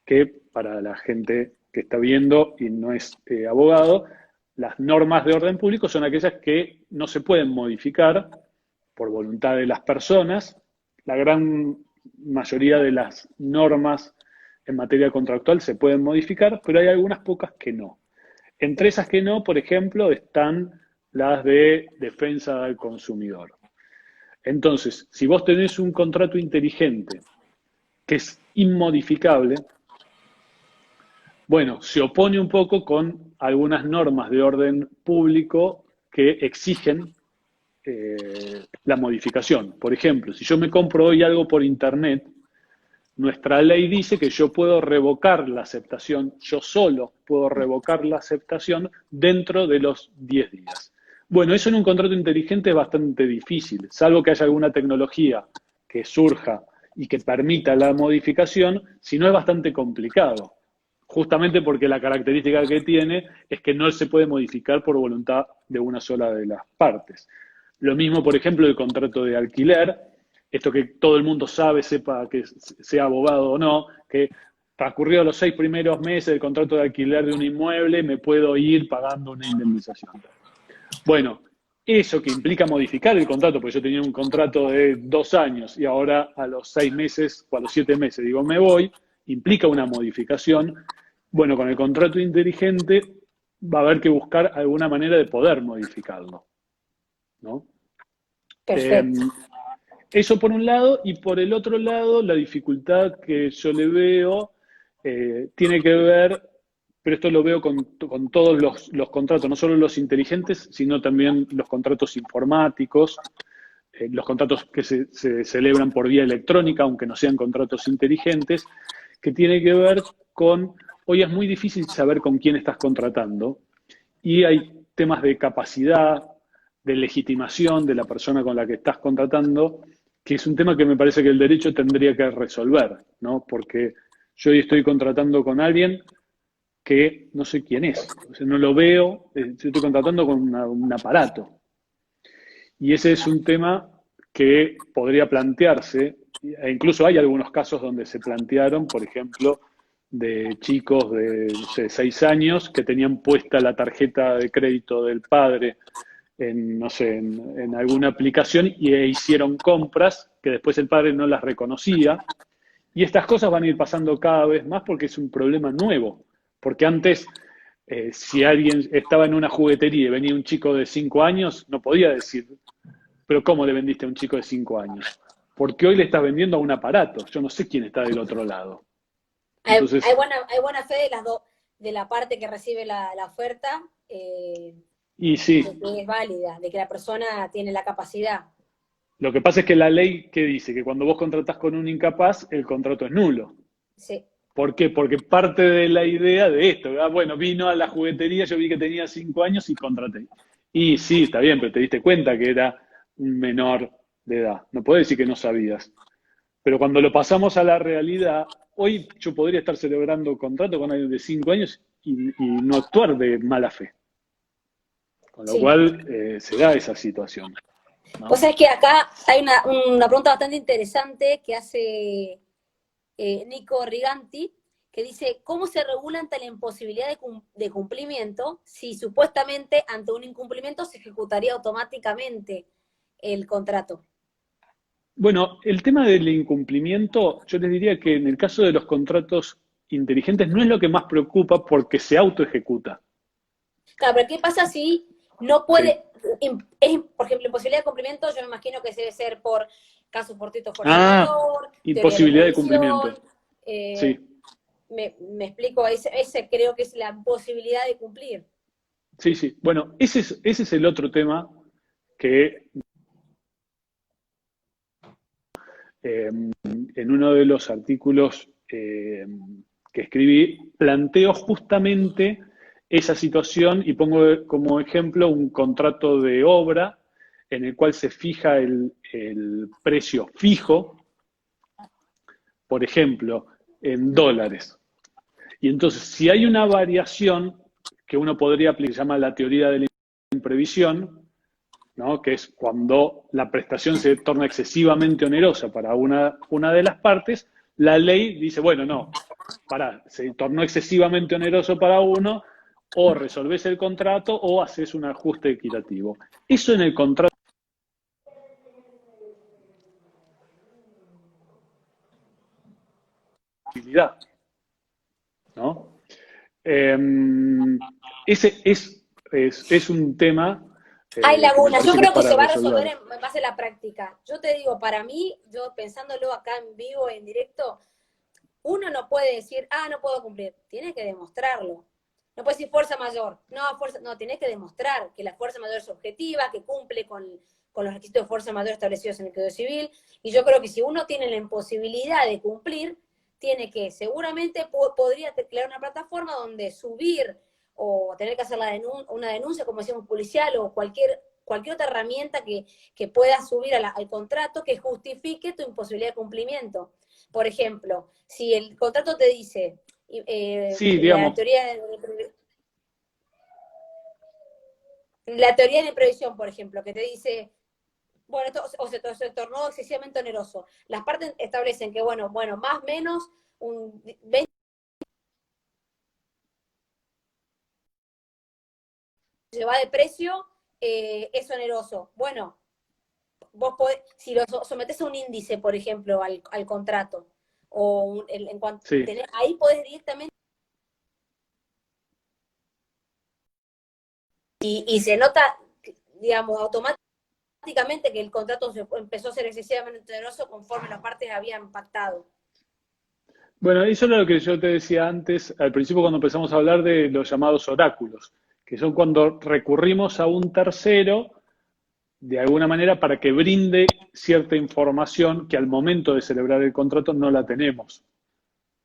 que para la gente que está viendo y no es abogado, las normas de orden público son aquellas que no se pueden modificar por voluntad de las personas. La gran mayoría de las normas en materia contractual se pueden modificar, pero hay algunas pocas que no. Entre Sí. esas que no, por ejemplo, están las de defensa del consumidor. Entonces, si vos tenés un contrato inteligente que es inmodificable, bueno, se opone un poco con algunas normas de orden público que exigen la modificación. Por ejemplo, si yo me compro hoy algo por internet, nuestra ley dice que yo puedo revocar la aceptación, yo solo puedo revocar la aceptación dentro de los 10 días. Bueno, eso en un contrato inteligente es bastante difícil, salvo que haya alguna tecnología que surja y que permita la modificación, si no es bastante complicado. Justamente porque la característica que tiene es que no se puede modificar por voluntad de una sola de las partes. Lo mismo, por ejemplo, el contrato de alquiler, esto que todo el mundo sabe, sepa que sea abogado o no, que transcurrido los 6 primeros meses del contrato de alquiler de un inmueble, me puedo ir pagando una indemnización. Bueno, eso que implica modificar el contrato, porque yo tenía un contrato de 2 años y ahora a los 6 meses o a los 7 meses digo me voy, implica una modificación. Bueno, con el contrato inteligente va a haber que buscar alguna manera de poder modificarlo, ¿no? Eh, Perfecto. Eso por un lado, y por el otro lado, la dificultad que yo le veo tiene que ver, pero esto lo veo con todos los contratos, no solo los inteligentes, sino también los contratos informáticos, los contratos que se celebran por vía electrónica, aunque no sean contratos inteligentes, que tiene que ver con, hoy es muy difícil saber con quién estás contratando, y hay temas de capacidad, de legitimación de la persona con la que estás contratando, que es un tema que me parece que el derecho tendría que resolver, ¿no? Porque yo hoy estoy contratando con alguien que no sé quién es, o sea, no lo veo, yo estoy contratando con un aparato. Y ese es un tema que podría plantearse, e incluso hay algunos casos donde se plantearon, por ejemplo, de chicos de no sé, 6 años que tenían puesta la tarjeta de crédito del padre en, no sé, en alguna aplicación e hicieron compras que después el padre no las reconocía. Y estas cosas van a ir pasando cada vez más porque es un problema nuevo. Porque antes Si alguien estaba en una juguetería y venía un chico de 5 años, no podía decir, pero ¿cómo le vendiste a un chico de 5 años? Porque hoy le estás vendiendo a un aparato. Yo no sé quién está del otro lado. Hay Entonces, buena fe de las dos, de la parte que recibe la oferta, y sí, de que es válida, de que la persona tiene la capacidad. lo que pasa es que la ley que dice que cuando vos contratás con un incapaz, el contrato es nulo. Sí, ¿Por qué? Porque parte de la idea de esto, ¿verdad? Bueno, vino a la juguetería, yo vi que tenía 5 años y contraté. Y sí, está bien, pero te diste cuenta que era un menor de edad. No puedes decir que no sabías. Pero cuando lo pasamos a la realidad, hoy yo podría estar celebrando contrato con alguien de 5 años y no actuar de mala fe. Con lo sí. cual se da esa situación, Vos ¿no? sabés que acá hay una pregunta bastante interesante que hace Nico Riganti, que dice, ¿cómo se regula ante la imposibilidad de cumplimiento si supuestamente ante un incumplimiento se ejecutaría automáticamente el contrato? Bueno, el tema del incumplimiento, yo les diría que en el caso de los contratos inteligentes no es lo que más preocupa porque se autoejecuta. Claro, pero ¿qué pasa si no Sí. puede, por ejemplo, imposibilidad de cumplimiento, yo me imagino que debe ser por caso fortuito fuerza Ah, mayor, teoría de la imposibilidad de imprevisión, cumplimiento. eh, Sí, me explico, ese creo que es la imposibilidad de cumplir. sí, sí. Bueno, ese es el otro tema que en uno de los artículos que escribí planteo justamente esa situación y pongo como ejemplo un contrato de obra en el cual se fija el precio fijo, por ejemplo, en dólares. Y entonces, si hay una variación que uno podría aplicar, se llama la teoría de la imprevisión, ¿no? Que es cuando la prestación se torna excesivamente onerosa para una de las partes, la ley dice, bueno, no, se tornó excesivamente oneroso para uno, o resolvés el contrato o haces un ajuste equitativo. Eso en el contrato de utilidad, ¿no? Eh, ese es un tema Hay que me lagunas, yo parece que es creo que para se va a resolver resolver. en base a la práctica. Yo te digo, para mí, yo pensándolo acá en vivo, en directo, uno no puede decir, no puedo cumplir, tiene que demostrarlo. No puede decir fuerza mayor, no, tienes que demostrar que la fuerza mayor es objetiva, que cumple con los requisitos de fuerza mayor establecidos en el Código Civil, y yo creo que si uno tiene la imposibilidad de cumplir, tiene que, seguramente podría crear una plataforma donde subir o tener que hacer una denuncia, como decíamos, policial o cualquier otra herramienta que pueda subir al contrato que justifique tu imposibilidad de cumplimiento. Por ejemplo, si el contrato te dice, Sí, la digamos, teoría la teoría de imprevisión, por ejemplo, que te dice, bueno, esto se tornó excesivamente oneroso. Las partes establecen que, bueno, más o menos un 20 se va de precio, es oneroso. Bueno, vos podés, si lo sometés a un índice, por ejemplo, al contrato, o en cuanto sí. ahí podés directamente, y se nota, digamos, automáticamente que el contrato empezó a ser excesivamente oneroso conforme las partes habían pactado. Bueno, eso era lo que yo te decía antes, al principio cuando empezamos a hablar de los llamados oráculos, que son cuando recurrimos a un tercero de alguna manera para que brinde cierta información que al momento de celebrar el contrato no la tenemos.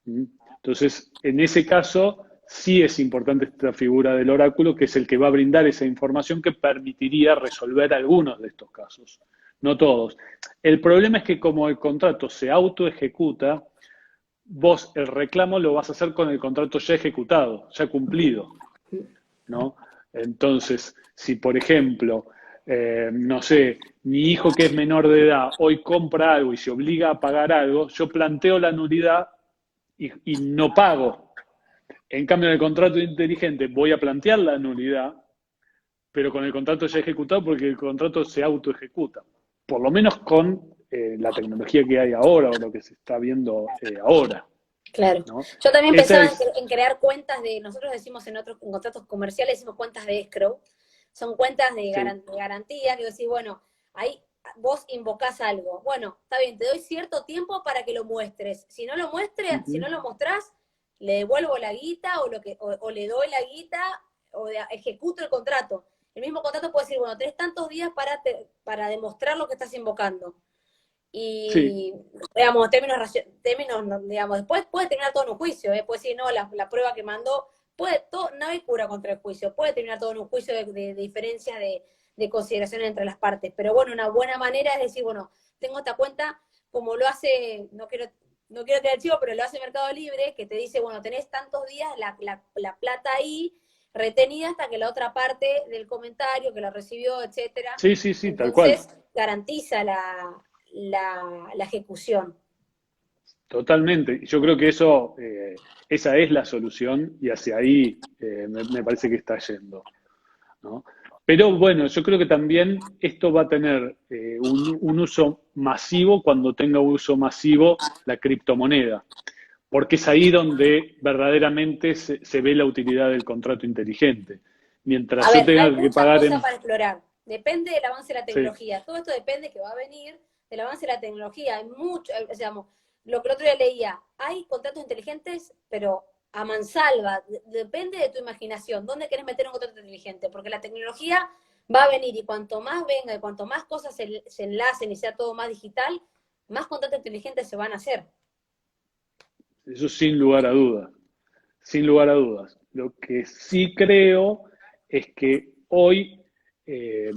¿Mm? Entonces, en ese caso, sí es importante esta figura del oráculo, que es el que va a brindar esa información que permitiría resolver algunos de estos casos, no todos. El problema es que como el contrato se autoejecuta, vos el reclamo lo vas a hacer con el contrato ya ejecutado, ya cumplido, ¿no? Entonces, si por ejemplo, no sé, mi hijo que es menor de edad hoy compra algo y se obliga a pagar algo, yo planteo la nulidad y no pago. En cambio, en el contrato inteligente voy a plantear la nulidad, pero con el contrato ya ejecutado porque el contrato se autoejecuta. Por lo menos con la tecnología que hay ahora o lo que se está viendo ahora. Claro. ¿no? Yo también Esa pensaba es... en crear cuentas nosotros decimos en contratos comerciales, decimos cuentas de escrow, son cuentas Sí. de garantía, que decís, bueno, ahí vos invocás algo. Bueno, está bien, te doy cierto tiempo para que lo muestres. Si Ujú. no lo mostrás, le devuelvo la guita o le doy la guita ejecuto el contrato. El mismo contrato puede decir, bueno, tenés tantos días para demostrar lo que estás invocando. Sí, Y, digamos, digamos, después puede terminar todo en un juicio, ¿eh? Puede decir, no, la prueba que mandó, no hay cura contra el juicio, puede terminar todo en un juicio de diferencias de consideraciones entre las partes. Pero bueno, una buena manera es decir, bueno, tengo esta cuenta, como lo hace, no quiero tener chivo, pero lo hace Mercado Libre, que te dice, bueno, tenés tantos días la plata ahí retenida hasta que la otra parte del comentario, que lo recibió, etcétera. sí, sí, sí, tal cual. Entonces, garantiza la ejecución. Totalmente. Yo creo que eso, esa es la solución y hacia ahí me parece que está yendo, ¿no? Pero bueno, yo creo que también esto va a tener un uso masivo cuando tenga uso masivo la criptomoneda, porque es ahí donde verdaderamente se ve la utilidad del contrato inteligente. Mientras A yo ver, hay tenga que muchas pagar cosas en... para explorar. Depende del avance de la Sí, tecnología. Todo esto depende que va a venir del avance de la tecnología. Hay mucho, digamos, lo que el otro día leía, hay contratos inteligentes, pero a mansalva. Depende de tu imaginación. ¿Dónde querés meter un contrato inteligente? Porque la tecnología va a venir y cuanto más venga y cuanto más cosas se enlacen y sea todo más digital, más contratos inteligentes se van a hacer. eso sin lugar a dudas. Sin lugar a dudas. Lo que sí creo es que hoy, eh,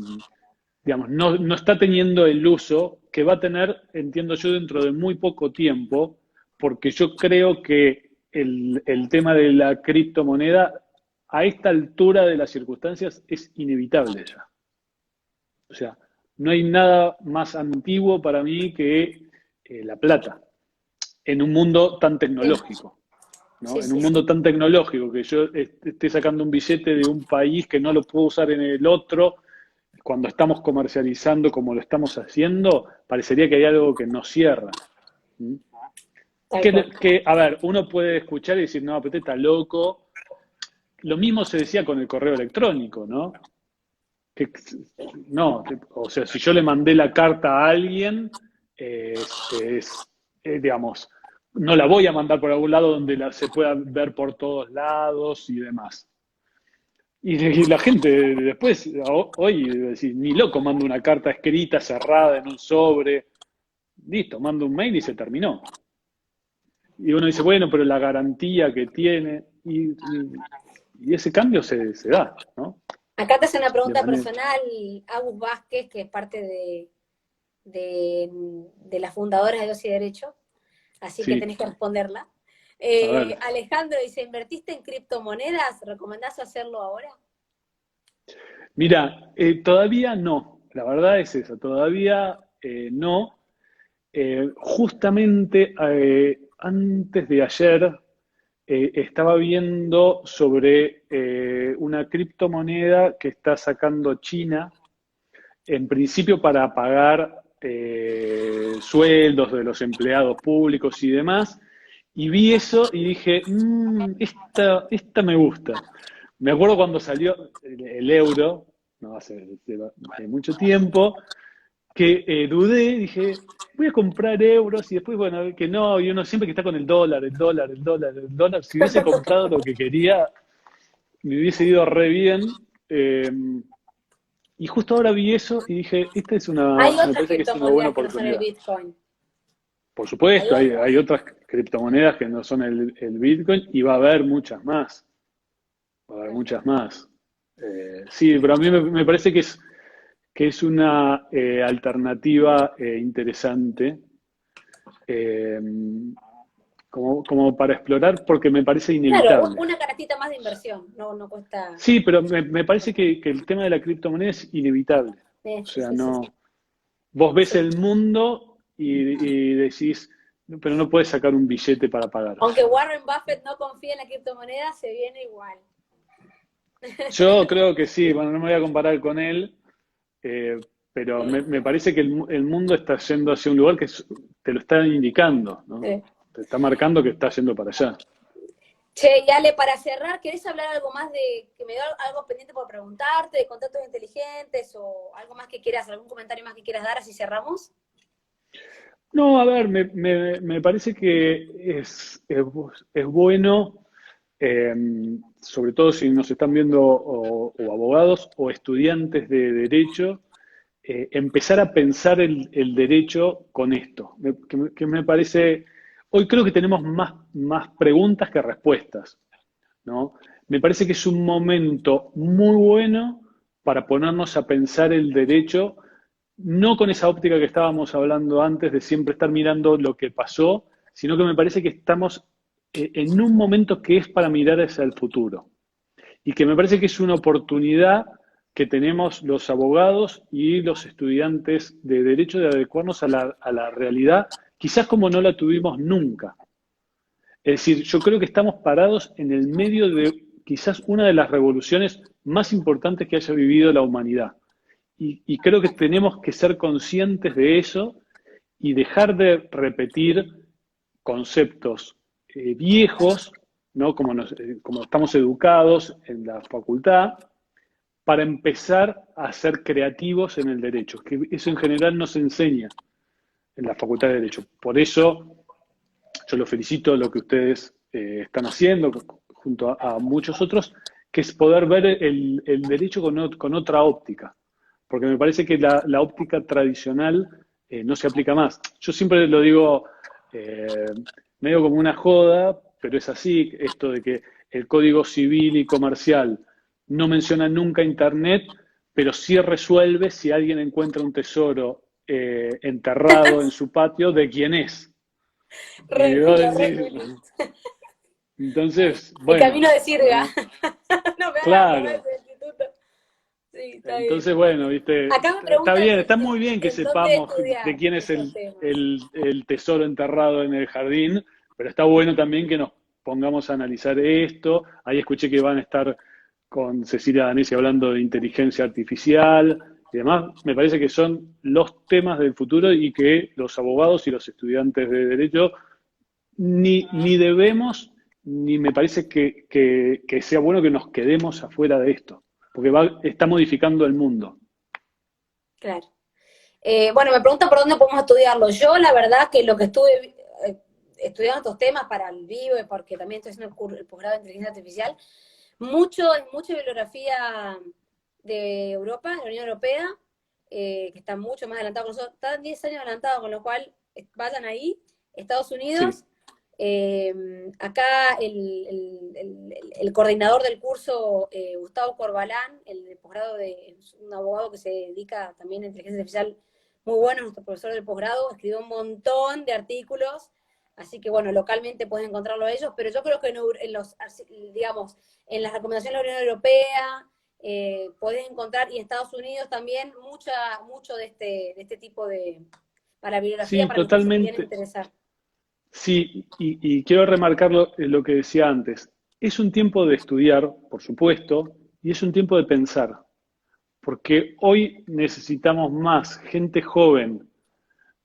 digamos, no está teniendo el uso que va a tener, entiendo yo, dentro de muy poco tiempo, porque yo creo que el tema de la criptomoneda a esta altura de las circunstancias es inevitable ya. O sea, no hay nada más antiguo para mí que la plata en un mundo tan Sí, tecnológico. ¿No? sí, En sí, un sí. mundo tan tecnológico que yo esté sacando un billete de un país que no lo puedo usar en el otro, cuando estamos comercializando como lo estamos haciendo, parecería que hay algo que nos cierra. ¿Mm? Tal cual. A ver, uno puede escuchar y decir, no, pero este está loco. Lo mismo se decía con el correo electrónico, ¿no? Que, no, o sea, si yo le mandé la carta a alguien, digamos, no la voy a mandar por algún lado donde se pueda ver por todos lados y demás. Y la gente después, hoy, decir, ni loco, mando una carta escrita, cerrada en un sobre, listo, mando un mail y se terminó. Y uno dice, bueno, pero la garantía que tiene, y ese cambio se da, ¿no? Acá te hace una De pregunta manera. personal, Agus Vázquez, que es parte de las fundadoras de Dios y Derecho, así que Sí, tenés que responderla. a ver. Alejandro dice, ¿invertiste en criptomonedas? ¿Recomendás hacerlo ahora? Mira, todavía no, la verdad es esa, todavía no. Justamente antes de ayer estaba viendo sobre una criptomoneda que está sacando China, en principio para pagar sueldos de los empleados públicos y demás, y vi eso y dije, esta me gusta. Me acuerdo cuando salió el euro, no hace mucho tiempo, que dudé, dije, voy a comprar euros y después, bueno, que no, y uno siempre que está con el dólar, el dólar, el dólar, el dólar, si hubiese comprado lo que quería, me hubiese ido re bien. Y justo ahora vi eso y dije, Hay me otras parece que es una buena criptomonedas que no son el oportunidad. Bitcoin. Por Hay supuesto, hay otras. otras criptomonedas que no son el Bitcoin y va a haber muchas más. Va a haber Tal cual. muchas más. Sí, pero a mí me parece que es una alternativa interesante, eh, como para explorar, porque me parece Claro, inevitable. una cartita más de inversión, no cuesta. Sí, pero me parece que el tema de la criptomoneda es inevitable. O Sí, sea, sí, sí, no. Vos ves sí. el mundo y decís, pero no puedes sacar un billete para pagar. Aunque Warren Buffett no confía en la criptomoneda, se viene igual. Yo creo que sí, bueno, no me voy a comparar con él, eh, pero me parece que el mundo está yendo hacia un lugar te lo están indicando, ¿no? Sí, te está marcando que está yendo para allá. Che, y Ale, para cerrar, ¿querés hablar algo más que me dio algo pendiente por preguntarte, de contratos inteligentes o algo más que quieras, algún comentario más que quieras dar, así cerramos? No, a ver, me parece que es bueno, eh, sobre todo si nos están viendo o abogados o estudiantes de derecho, empezar a pensar el derecho con esto, que me parece, hoy creo que tenemos más preguntas que respuestas, ¿no? Me parece que es un momento muy bueno para ponernos a pensar el derecho, no con esa óptica que estábamos hablando antes de siempre estar mirando lo que pasó, sino que me parece que estamos en un momento que es para mirar hacia el futuro y que me parece que es una oportunidad que tenemos los abogados y los estudiantes de derecho de adecuarnos a la realidad, quizás como no la tuvimos nunca. Es decir, yo creo que estamos parados en el medio de quizás una de las revoluciones más importantes que haya vivido la humanidad. Y creo que tenemos que ser conscientes de eso y dejar de repetir conceptos viejos, ¿no? Como estamos educados en la facultad, para empezar a ser creativos en el derecho, que eso en general no se enseña en la Facultad de Derecho. Por eso yo lo felicito lo que ustedes están haciendo junto a muchos otros, que es poder ver el derecho con otra óptica, porque me parece que la óptica tradicional no se aplica más. Yo siempre lo digo eh, medio como una joda, pero es así, esto de que el Código Civil y Comercial no menciona nunca Internet, pero sí resuelve si alguien encuentra un tesoro enterrado en su patio, de quién es. Y vos Remil, decís, remil. entonces, El bueno, camino de Sirga. ¿no? No me hagas acordar Claro. ese instituto. Sí, está bien. Entonces, bueno, viste, Acá me está preguntan bien, está muy bien que en dónde sepamos de estudiar quién es esos temas. el tesoro enterrado en el jardín, pero está bueno también que nos pongamos a analizar esto. Ahí escuché que van a estar con Cecilia Danesi hablando de inteligencia artificial y demás. Me parece que son los temas del futuro y que los abogados y los estudiantes de derecho ni debemos, ni me parece que sea bueno que nos quedemos afuera de esto, porque está modificando el mundo. Claro. Bueno, me preguntan por dónde podemos estudiarlo. Yo, la verdad, que lo que estuve estudiando estos temas para el vivo, porque también estoy haciendo el posgrado de inteligencia artificial, mucha bibliografía de Europa, de la Unión Europea, que está mucho más adelantado con nosotros, están 10 años adelantados, con lo cual vayan ahí. Estados Sí, Unidos, acá el coordinador del curso, Gustavo Corbalán, el posgrado es un abogado que se dedica también a inteligencia artificial, muy bueno, nuestro profesor del posgrado, escribió un montón de artículos, así que bueno, localmente pueden encontrarlo ellos, pero yo creo que en los, digamos, en las recomendaciones de la Unión Europea, podés encontrar, y en Estados Unidos también, mucho de este tipo para bibliografía, sí, para los que se quieren totalmente. interesar. Sí, y quiero remarcar lo que decía antes. Es un tiempo de estudiar, por supuesto, y es un tiempo de pensar, porque hoy necesitamos más gente joven,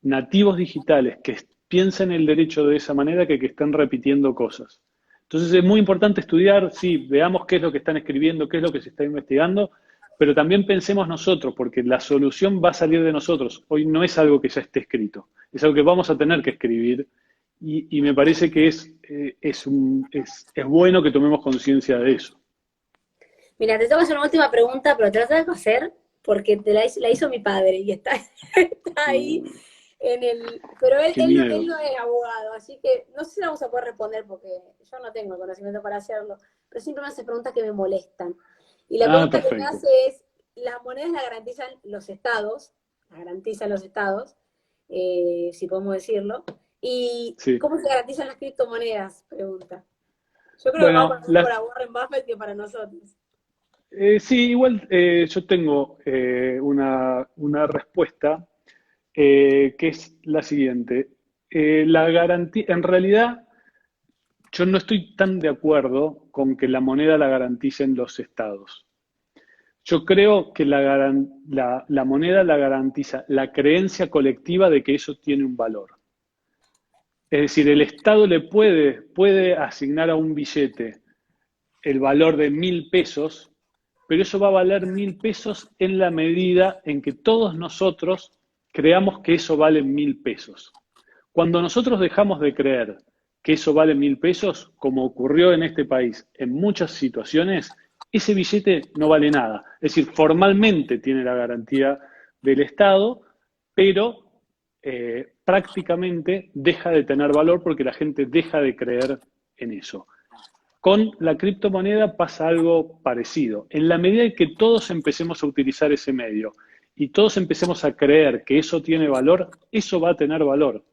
nativos digitales, que piensen el derecho de esa manera que estén repitiendo cosas. Entonces es muy importante estudiar, sí, veamos qué es lo que están escribiendo, qué es lo que se está investigando, pero también pensemos nosotros, porque la solución va a salir de nosotros. Hoy no es algo que ya esté escrito, es algo que vamos a tener que escribir y me parece que es bueno que tomemos conciencia de eso. Mira, te tengo que hacer una última pregunta, pero te la tengo que hacer porque la hizo mi padre y está, está ahí Uh, en el... Pero qué él miedo. no es abogado, así que no sé si la vamos a poder responder porque yo no tengo el conocimiento para hacerlo, pero siempre me hace preguntas que me molestan. Y la Ah, pregunta que me perfecto. hace es, ¿las monedas las garantizan los estados, si podemos decirlo? ¿Y Sí. cómo se garantizan las criptomonedas? Pregunta. Yo creo que va Bueno, más para Warren Buffett que para nosotros. sí, igual yo tengo una respuesta que es la siguiente. La garantía, en realidad, yo no estoy tan de acuerdo con que la moneda la garanticen los estados. Yo creo que la moneda la garantiza la creencia colectiva de que eso tiene un valor. Es decir, el Estado le puede asignar a un billete el valor de 1.000 pesos, pero eso va a valer 1.000 pesos en la medida en que todos nosotros creamos que eso vale 1.000 pesos. Cuando nosotros dejamos de creer que eso vale 1.000 pesos, como ocurrió en este país en muchas situaciones, ese billete no vale nada. Es decir, formalmente tiene la garantía del Estado, pero prácticamente deja de tener valor porque la gente deja de creer en eso. Con la criptomoneda pasa algo parecido. En la medida en que todos empecemos a utilizar ese medio y todos empecemos a creer que eso tiene valor, eso va a tener valor.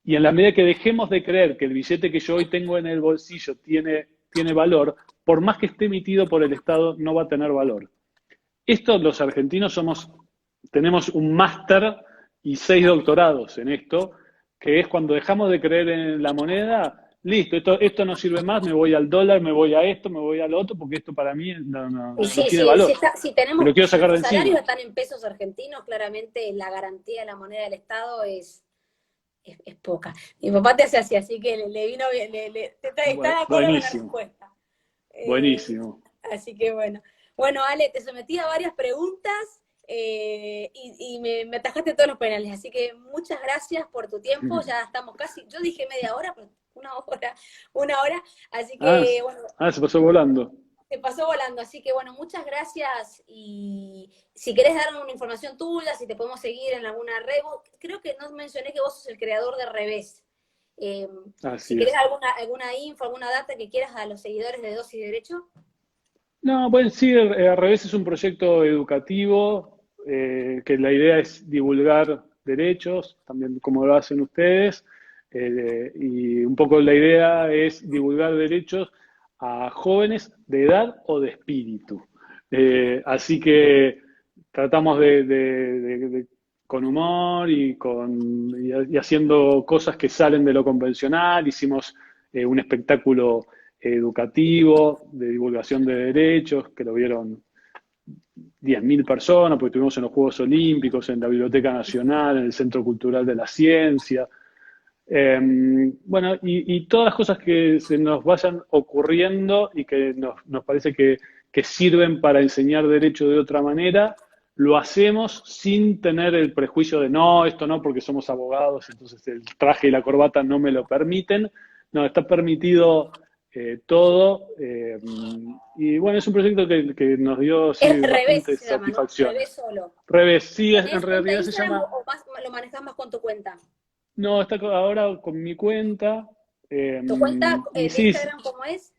Y en la medida que dejemos de creer que el billete que yo hoy tengo en el bolsillo tiene valor, por más que esté emitido por el Estado, no va a tener valor. Esto los argentinos tenemos un máster y 6 doctorados en esto, que es cuando dejamos de creer en la moneda, listo, esto no sirve más, me voy al dólar, me voy a esto, me voy al otro, porque esto para mí no Y sí, tiene valor. si Me lo tenemos, quiero si sacar de nuestros salarios encima. están en pesos argentinos, claramente la garantía de la moneda del Estado es poca. Mi papá te hace así que le vino bien, está de acuerdo con la Buenísimo, respuesta. buenísimo. Así que bueno. Bueno, Ale, te sometí a varias preguntas y me atajaste todos los penales. Así que muchas gracias por tu tiempo. Ya estamos casi, yo dije media hora, pero una hora. Así Ah, que bueno, se pasó volando. te pasó volando. Así que bueno, muchas gracias. Y si querés darnos una información tuya, si te podemos seguir en alguna red, creo que no mencioné que vos sos el creador de Revés. Si Así querés es. alguna info, alguna data que quieras a los seguidores de Dosis de Derecho. No, bueno, sí, al revés es un proyecto educativo, que la idea es divulgar derechos, también como lo hacen ustedes, y un poco la idea es divulgar derechos a jóvenes de edad o de espíritu. Así que tratamos con humor y haciendo cosas que salen de lo convencional. Hicimos un espectáculo educativo de divulgación de derechos, que lo vieron 10.000 personas, porque estuvimos en los Juegos Olímpicos, en la Biblioteca Nacional, en el Centro Cultural de la Ciencia. Bueno, y todas las cosas que se nos vayan ocurriendo y que nos parece que sirven para enseñar derecho de otra manera, lo hacemos sin tener el prejuicio de no, esto no, porque somos abogados, entonces el traje y la corbata no me lo permiten. No, está permitido todo. Y bueno, es un proyecto que nos dio sí, Es Revés, bastantes se llama, ¿no? Revés satisfacciones. solo. Revés, sí, en ¿Tenés cuenta de realidad se Instagram llama. o lo manejás más con tu cuenta? No, está ahora con mi cuenta. ¿Tu cuenta Y de sí, Instagram cómo es?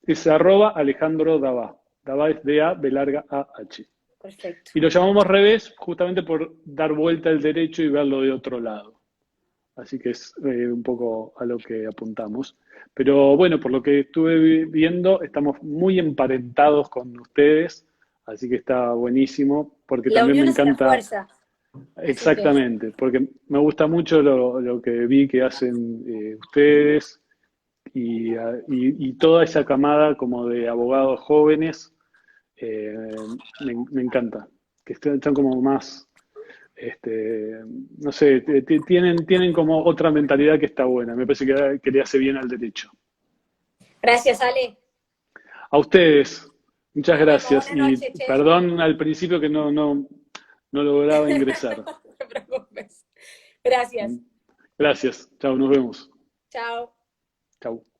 es arroba Alejandro Dabá. Dabá es D-A, B larga A-H. Perfecto. Y lo llamamos revés justamente por dar vuelta al derecho y verlo de otro lado. Así que es un poco a lo que apuntamos. Pero bueno, por lo que estuve viendo, estamos muy emparentados con ustedes, así que está buenísimo, porque La también me unión hace la encanta. fuerza. Así que, Exactamente, porque me gusta mucho lo que vi que hacen ustedes y toda esa camada como de abogados jóvenes, me encanta, que están como más, no sé, tienen como otra mentalidad que está buena, me parece que le hace bien al derecho. gracias, Ale. A ustedes, muchas Nos vemos. gracias Buenas y noches, che. perdón al principio que no lograba ingresar. No te preocupes. Gracias. Gracias, chao, nos vemos. Chao. Chao.